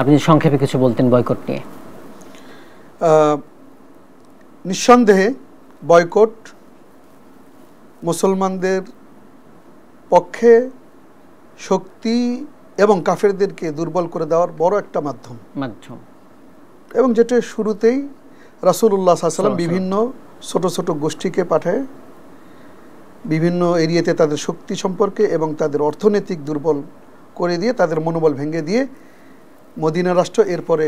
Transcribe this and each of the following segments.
আপনি সংক্ষেপে কিছু বলতেন বয়কট নিয়ে। নিঃসন্দেহে বয়কট মুসলমানদের পক্ষে শক্তি এবং কাফেরদেরকে দুর্বল করে দেওয়ার বড় একটা মাধ্যম, এবং যেটা শুরুতেই রাসূলুল্লাহ সাল্লাল্লাহু আলাইহি ওয়াসাল্লাম বিভিন্ন ছোট ছোট গোষ্ঠীকে পাঠায় বিভিন্ন এরিয়াতে তাদের শক্তি সম্পর্কে এবং তাদের অর্থনৈতিক দুর্বল করে দিয়ে তাদের মনোবল ভেঙে দিয়ে মদিনা রাষ্ট্র, এরপরে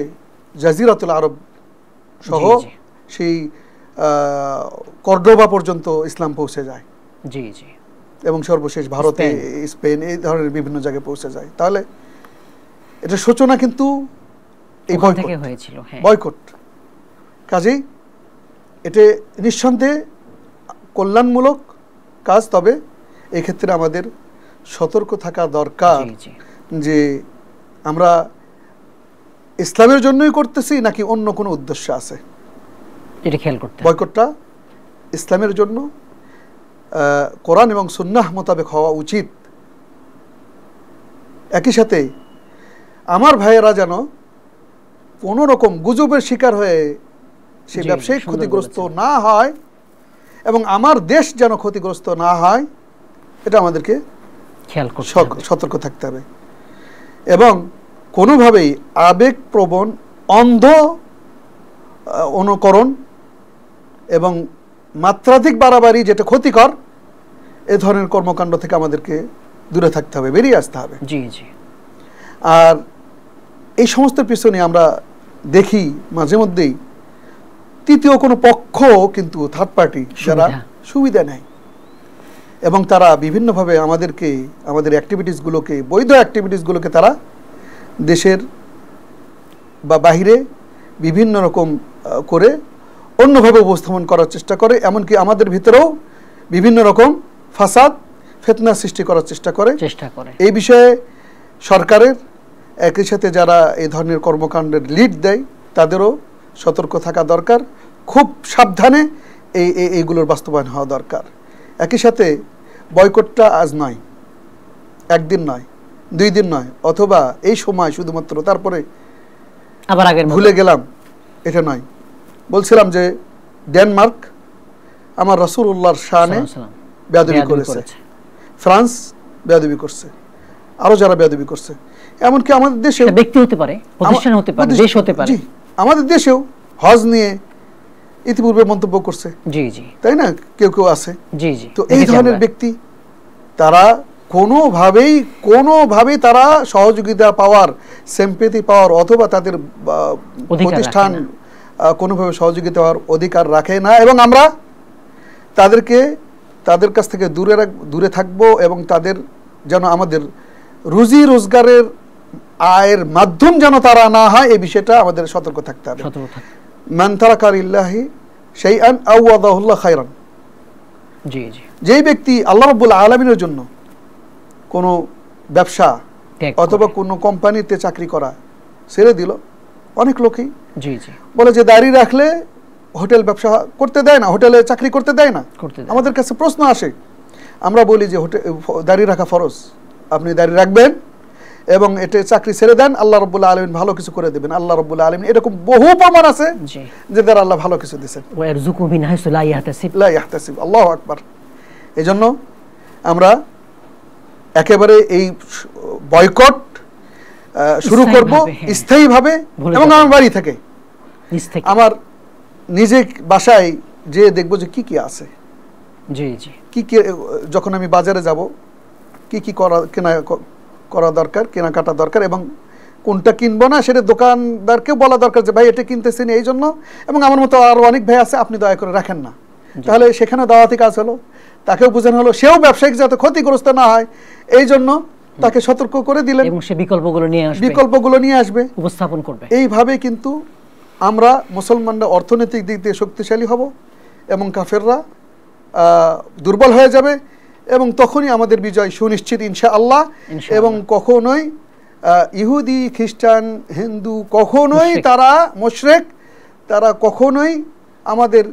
জাজিরাতুল আরব সহ সেই কর্ডোবা পর্যন্ত ইসলাম পৌঁছে যায়, এবং সর্বশেষ ভারতে, স্পেন, এই ধরনের বিভিন্ন জায়গায় পৌঁছে যায়। তাহলে এটা সূচনা কিন্তু এই বয়কট। কাজেই এটা নিঃসন্দেহে কল্যাণমূলক কাজ, তবে এই ক্ষেত্রে আমাদের সতর্ক থাকা দরকার যে আমরা ইসলামের জন্যই করতেছি নাকি অন্য কোনো উদ্দেশ্য আছে। এটা খেয়াল করতে হবে। বয়কটটা ইসলামের জন্য কোরআন এবং সুন্নাহ মোতাবেক হওয়া উচিত। একই সাথে আমার ভাইয়েরা যেন কোনো রকম গুজবের শিকার হয়ে সেই ব্যবসায়িক ক্ষতিগ্রস্ত না হয়, এবং আমার দেশ যেন ক্ষতিগ্রস্ত না হয়, এটা আমাদেরকে সতর্ক থাকতে হবে। এবং কোনোভাবেই আবেগপ্রবণ অন্ধ অনুকরণ এবং মাত্রাধিক বাড়াবাড়ি যেটা ক্ষতিকর, এ ধরনের কর্মকাণ্ড থেকে আমাদেরকে দূরে থাকতে হবে, বেরিয়ে আসতে হবে। আর এই সমস্ত পিছনে আমরা দেখি মাঝে মধ্যেই তৃতীয় কোনো পক্ষ কিন্তু থার্ড পার্টি যারা সুবিধা নেয়, এবং তারা বিভিন্নভাবে আমাদেরকে, আমাদের অ্যাক্টিভিটিসগুলোকে, বৈধ অ্যাক্টিভিটিসগুলোকে তারা দেশের বা বাহিরে বিভিন্ন রকম করে অন্যভাবে উপস্থাপন করার চেষ্টা করে, এমনকি আমাদের ভিতরেও বিভিন্ন রকম ফাসাদ ফিতনা সৃষ্টি করার চেষ্টা করে। এই বিষয়ে সরকারের একই সাথে যারা এই ধরনের কর্মকাণ্ডের লিড দেয় তাদেরও সতর্ক থাকা দরকার, খুব সাবধানে এইগুলোর বাস্তবায়ন হওয়া দরকার। একই সাথে বয়কটটা আজ নয়, একদিন নয়, 2 দিন নয়, অথবা এই সময় শুধুমাত্র তারপরে আবার আগের ভুলে গেলাম, এটা নয়। বলছিলাম যে ডেনমার্ক আমার রাসূলুল্লাহর শানে বেয়াদবি করেছে, ফ্রান্স বেয়াদবি করছে, আরো যারা বেয়াদবি করছে, এমনকি আমাদের দেশেও ব্যক্তি হতে পারে, প্রতিষ্ঠান হতে পারে, দেশ হতে পারে, আমাদের দেশেও হজ নিয়ে ইতিপূর্বে মন্তব্য করছে, তাই না, কেউ কেউ আছে। তো এই ধরনের ব্যক্তি তারা কোনোভাবেই তারা সহযোগিতা পাওয়ার, সিম্প্যাথি পাওয়ার, অথবা তাদের প্রতিষ্ঠান কোনোভাবে সহযোগিতা পাওয়ার অধিকার রাখে না, এবং আমরা তাদের কাছ থেকে দূরে থাকবো, এবং তাদের যেন আমাদের রুজি রোজগারের আয়ের মাধ্যম যেন তারা না হয়, এই বিষয়টা আমাদের সতর্ক থাকতে হবে। মান তারাকা লিল্লাহি শাইআন আওয়াদাহুল্লাহ খায়রান। যেই ব্যক্তি আল্লাহ রাব্বুল আলামিনের জন্য কোনো ব্যবসা অথবা কোনো কোম্পানিতে চাকরি করা ছেড়ে দিল, অনেক লোকই বলে যে দাড়ি রাখলে হোটেল ব্যবসা করতে দেয় না, হোটেলে চাকরি করতে দেয় না। আমাদের কাছে প্রশ্ন আসে, আমরা বলি যে দাড়ি রাখা ফরজ, আপনি দাড়ি রাখবেন এবং এটা চাকরি ছেড়ে দেন, আল্লাহ রাব্বুল আলামিন ভালো কিছু করে দেবেন। আল্লাহ রাব্বুল আলামিন এরকম বহু প্রমাণ আছে যে যারা আল্লাহ ভালো কিছু দিয়েছেন। আল্লাহু আকবার। এজন্য আমরা একেবারে এই বয়কট শুরু করব স্থায়ীভাবে, এবং আমার বাড়ি থেকে, আমার নিজে বাসায় যে দেখবো যে কি কি আছে, কি কি, যখন আমি বাজারে যাব কি কি করা দরকার, কেনাকাটা দরকার, এবং কোনটা কিনবো না সেটা দোকানদারকেও বলা দরকার যে ভাই এটা কিনতেছেন এই জন্য, এবং আমার মতো আরো অনেক ভাই আছে, আপনি দয়া করে রাখেন না। তাহলে সেখানে দাওয়াতি কাজ হলো, তাকেও বোঝানো হলো, সেও ব্যবসায়িক যাতে ক্ষতিগ্রস্ত না হয় এই জন্য তাকে সতর্ক করে দিলেন, এবং সে বিকল্পগুলো নিয়ে আসবে, উপস্থাপন করবে। এইভাবে কিন্তু আমরা মুসলমানরা অর্থনৈতিক দিক দিয়ে শক্তিশালী হব, এবং কাফেররা দুর্বল হয়ে যাবে, এবং তখনই আমাদের বিজয় সুনিশ্চিত ইনশাআল্লাহ। এবং কখনোই ইহুদি, খ্রিস্টান, হিন্দু কখনোই তারা মুশরিক, তারা কখনোই আমাদের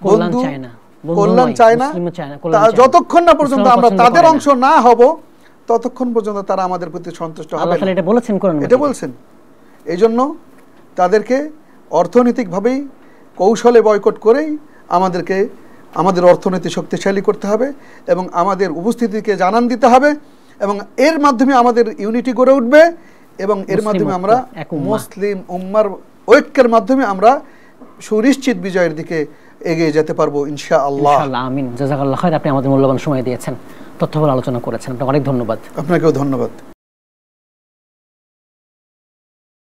বন্ধু, কল্যাণ চায় না। যতক্ষণ না পর্যন্ত আমরা তাদের অংশ না হব, ততক্ষণ পর্যন্ত তারা আমাদের প্রতি সন্তুষ্ট হবে না। এটা বলেছেন, এটা বলছেন এই জন্য তাদেরকে অর্থনৈতিকভাবেই কৌশলে বয়কট করেই আমাদের অর্থনীতি শক্তিশালী করতে হবে এবং আমাদের উপস্থিতিকে জানান দিতে হবে এবং এর মাধ্যমে আমাদের ইউনিটি গড়ে উঠবে এবং এর মাধ্যমে আমরা মুসলিম উম্মার ঐক্যের মাধ্যমে আমরা সুনিশ্চিত বিজয়ের দিকে এগিয়ে যেতে পারবো ইনশাআল্লাহ। আমিন। জাযাকাল্লাহ খাইর। আপনি আমাদের মূল্যবান সময় দিয়েছেন, তথ্যবহুল আলোচনা করেছেন, আপনাকে অনেক ধন্যবাদ। আপনাকেও ধন্যবাদ।